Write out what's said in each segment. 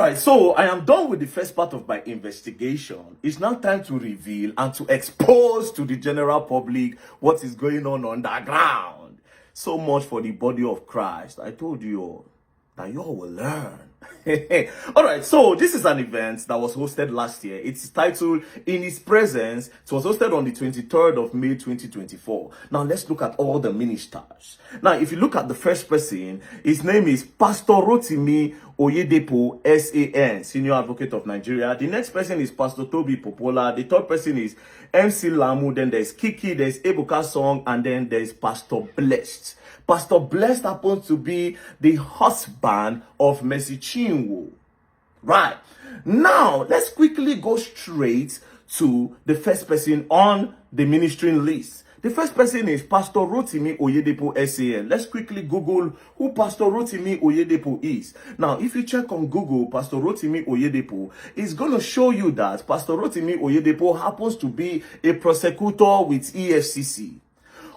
right, so I am done with the first part of my investigation. It's now time to reveal and to expose to the general public what is going on underground. So much for the body of Christ. I told you all that you all will learn. All right, so this is an event that was hosted last year. It's titled In His Presence. It was hosted on the 23rd of May 2024. Now let's look at all the ministers. Now if you look at the first person, his name is Pastor Rotimi Oyedepo SAN, Senior Advocate of Nigeria. The next person is Pastor Toby Popola. The third person is MC Lamu. Then there's Kiki, there's Ebuka Song, and then there's Pastor Blessed. Pastor Blessed happens to be the husband of Mercy Chinwo. Right. Now, let's quickly go straight to the first person on the ministering list. The first person is Pastor Rotimi Oyedepo SAN. Let's quickly Google who Pastor Rotimi Oyedepo is. Now, if you check on Google, Pastor Rotimi Oyedepo is going to show you that Pastor Rotimi Oyedepo happens to be a prosecutor with EFCC.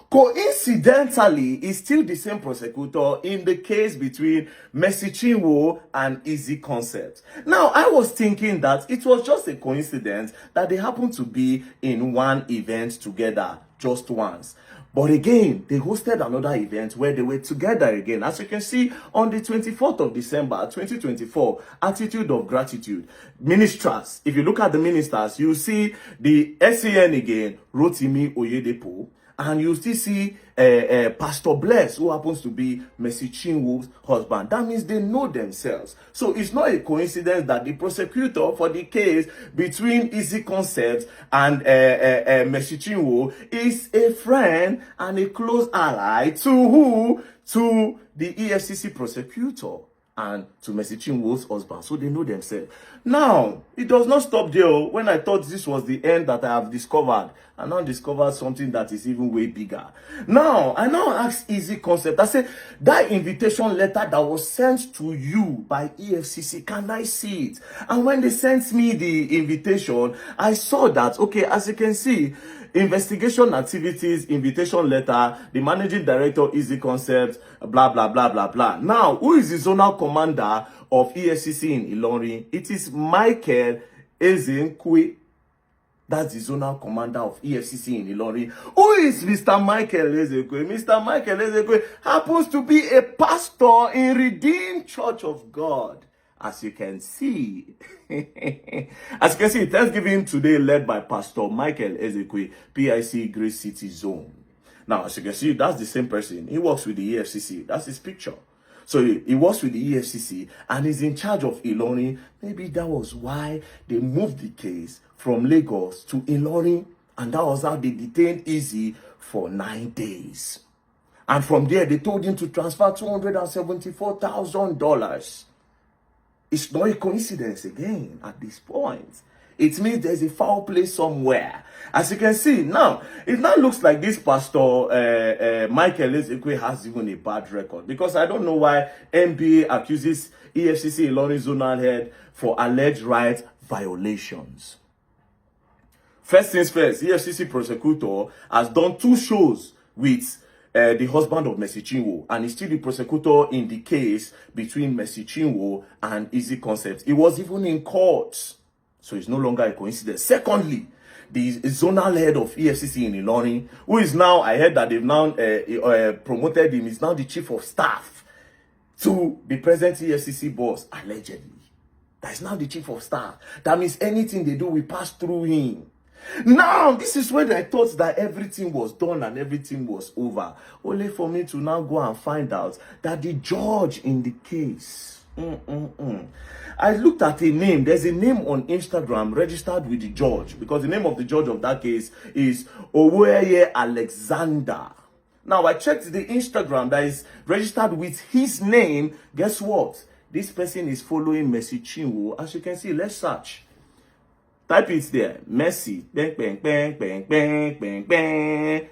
Coincidentally, is still the same prosecutor in the case between Mercy Chinwo and Easy Concept. Now, I was thinking that it was just a coincidence that they happened to be in one event together just once. But again, they hosted another event where they were together again. As you can see, on the 24th of December, 2024, Attitude of Gratitude. Ministers, if you look at the ministers, you see the SAN again, Rotimi Oyedepo. And you still see Pastor Bless, who happens to be Mercy Chinwo's husband. That means they know themselves. So it's not a coincidence that the prosecutor for the case between Easy Concepts and Mercy Chinwo is a friend and a close ally to who? To the EFCC prosecutor and to Mercy Chinwo's husband. So they know themselves. Now, it does not stop there. When I thought this was the end that I have discovered, I now discovered something that is even way bigger. Now, I now ask Easy Concept. I said, that invitation letter that was sent to you by EFCC, can I see it? And when they sent me the invitation, I saw that, okay, as you can see, investigation activities, invitation letter, the managing director, Easy Concept, blah, blah, blah, blah, blah. Now, who is the zonal commander of EFCC in Ilorin? It is Michael Ezenkwe. That's the zonal commander of EFCC in Ilorin. Who is Mr. Michael Ezenkwe? Mr. Michael Ezenkwe happens to be a pastor in Redeemed Church of God. As you can see, Thanksgiving today led by Pastor Michael Ezekwe, PIC Grace City Zone. Now, as you can see, that's the same person. He works with the EFCC. That's his picture. So he works with the EFCC and is in charge of Ilorin. Maybe that was why they moved the case from Lagos to Ilorin, and that was how they detained Easy for 9 days. And from there, they told him to transfer $274,000. It's not a coincidence again at this point. It means there's a foul play somewhere. As you can see, now, it now looks like this Pastor Michael Ezekwe has even a bad record. Because I don't know why NBA accuses EFCC Ilorin Zonal Head for alleged right violations. First things first, EFCC prosecutor has done 2 shows with the husband of Mercy Chinwo, and he's still the prosecutor in the case between Mercy Chinwo and Easy Concept. He was even in court, so it's no longer a coincidence. Secondly, the zonal head of EFCC in Ilorin, who is now, I heard that they've now promoted him, is now the chief of staff to the present EFCC boss, allegedly. That is now the chief of staff. That means anything they do will pass through him. Now, this is when I thought that everything was done and everything was over. Only for me to now go and find out that the judge in the case. I looked at a name. There's a name on Instagram registered with the judge, because the name of the judge of that case is Oweye Alexander. Now, I checked the Instagram that is registered with his name. Guess what? This person is following Mercy Chinwo. As you can see, let's search. Type it there. Mercy. Bang, bang, bang, bang, bang, bang, bang.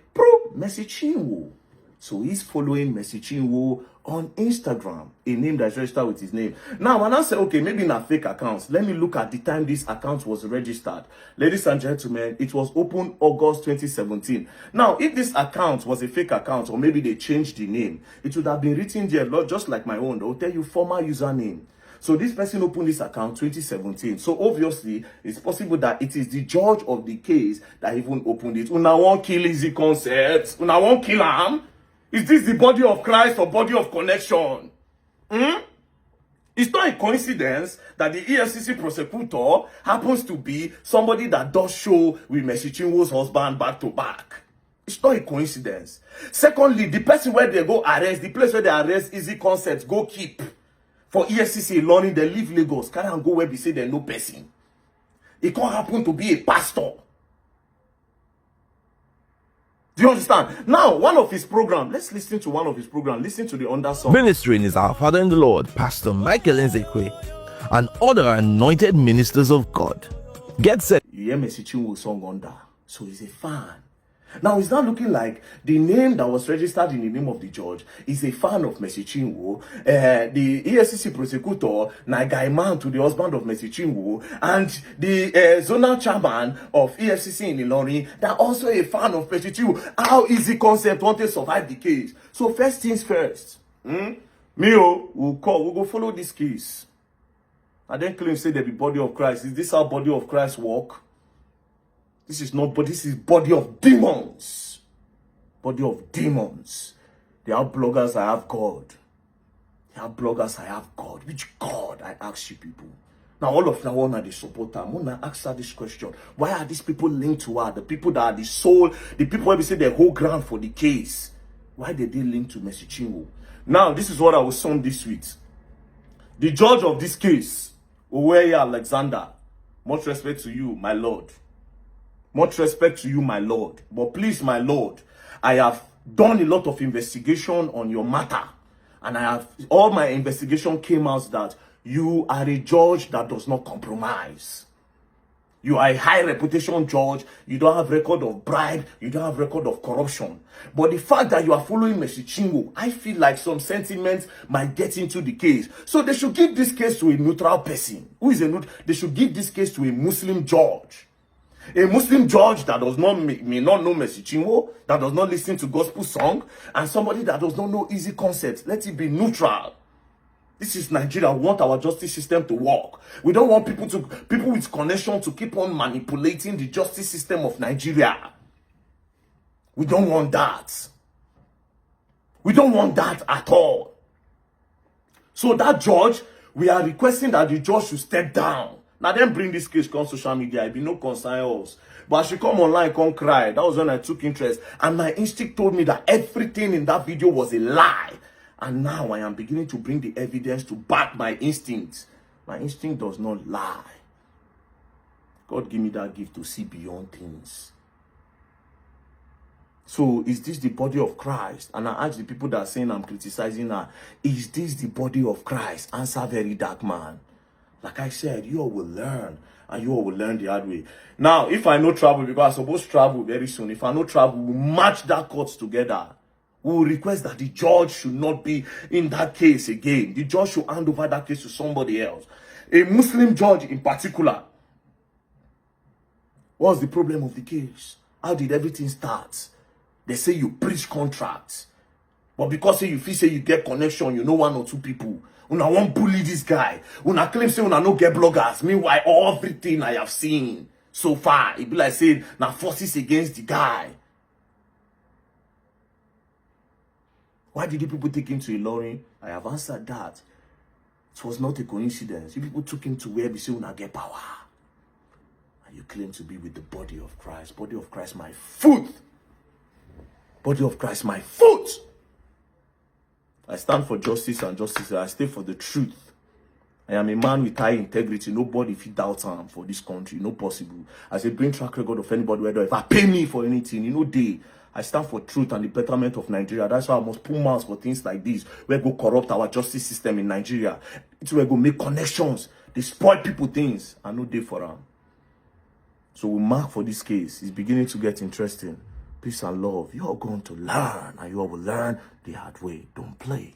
Mercy Chinwo. So he's following Mercy Chinwo on Instagram, a name that's registered with his name. Now, when I say, okay, maybe not fake accounts, let me look at the time this account was registered. Ladies and gentlemen, it was opened August 2017. Now, if this account was a fake account, or maybe they changed the name, it would have been written there, just like my own. They'll tell you former username. So this person opened this account 2017. So obviously, it's possible that it is the judge of the case that even opened it. Una won't kill Easy Concepts. Una won't kill him. Is this the body of Christ or body of connection? It's not a coincidence that the EFCC prosecutor happens to be somebody that does show with Mercy Chinwo's husband back to back. It's not a coincidence. Secondly, the person where they go arrest, the place where they arrest Easy Concepts, go keep. For EFCC learning, they leave Lagos, carry and go where we say there's no person. It can't happen to be a pastor. Do you understand? Now, one of his programs, let's listen to one of his programs. Listen to the under song. Ministering is our Father in the Lord, Pastor Michael Nzekwe, and other anointed ministers of God. Get set. You hear Mercy Chinwo song under, so he's a fan. Now, it's not looking like the name that was registered in the name of the judge is a fan of Mercy Chinwo. The EFCC prosecutor, Nagai Man, to the husband of Mercy Chinwo, and the zonal chairman of EFCC in Ilorin, they're also a fan of Mercy Chinwo. How Easy Concept want to survive the case? So first things first, we'll go follow this case. I then claim say there be body of Christ. Is this how body of Christ work? This is not, but this is body of demons. Body of demons. They are bloggers, I have God. They are bloggers, I have God. Which God, I ask you people? Now, all of now, one are the supporter. I'm going to ask her this question. Why are these people linked to her? The people that are the soul, the people where we say they hold ground for the case. Why did they link to Mercy Chinwo? Now, this is what I will sum this with. The judge of this case, Oweye Alexander, much respect to you, my Lord. Much respect to you, my Lord. But please, my Lord, I have done a lot of investigation on your matter. And all my investigation came out that you are a judge that does not compromise. You are a high reputation judge. You don't have record of bribe. You don't have record of corruption. But the fact that you are following Mercy Chinwo, I feel like some sentiments might get into the case. So they should give this case to a neutral person. Who is a neutral? They should give this case to a Muslim judge. A Muslim judge that does not may not know Mercy Chinwo, that does not listen to gospel song, and somebody that does not know Easy Concepts. Let it be neutral. This is Nigeria. We want our justice system to work. We don't want people with connection to keep on manipulating the justice system of Nigeria. We don't want that. We don't want that at all. So that judge, we are requesting that the judge should step down. Now then bring this case on social media. It be no concern us. But I should come online, come cry. That was when I took interest. And my instinct told me that everything in that video was a lie. And now I am beginning to bring the evidence to back my instinct. My instinct does not lie. God give me that gift to see beyond things. So is this the body of Christ? And I ask the people that are saying I'm criticizing her, is this the body of Christ? Answer very dark man. Like I said, you all will learn. And you all will learn the hard way. Now, if I no travel, because I'm supposed to travel very soon. If I no travel, we'll match that court together. We will request that the judge should not be in that case again. The judge should hand over that case to somebody else. A Muslim judge in particular. What's the problem of the case? How did everything start? They say you breach contracts. But because you feel say you get connection, you know one or two people. Una won't bully this guy. Una claim say una no get bloggers. Meanwhile, everything I have seen so far, it be like saying now forces against the guy. Why did the people take him to Ilorin? I have answered that. It was not a coincidence. You people took him to where we say una get power. And you claim to be with the body of Christ. Body of Christ, my foot. Body of Christ, my foot. I stand for justice and justice. I stay for the truth. I am a man with high integrity. Nobody if he doubts him for this country. No possible. As a brain track record of anybody, whether if I pay me for anything, you know, I stand for truth and the betterment of Nigeria. That's why I must pull mouths for things like this. We go corrupt our justice system in Nigeria. It's where we go make connections. They spoil people things. I no day for them. So we mark for this case. It's beginning to get interesting. Peace and love. You are going to learn, and you all will learn the hard way. Don't play.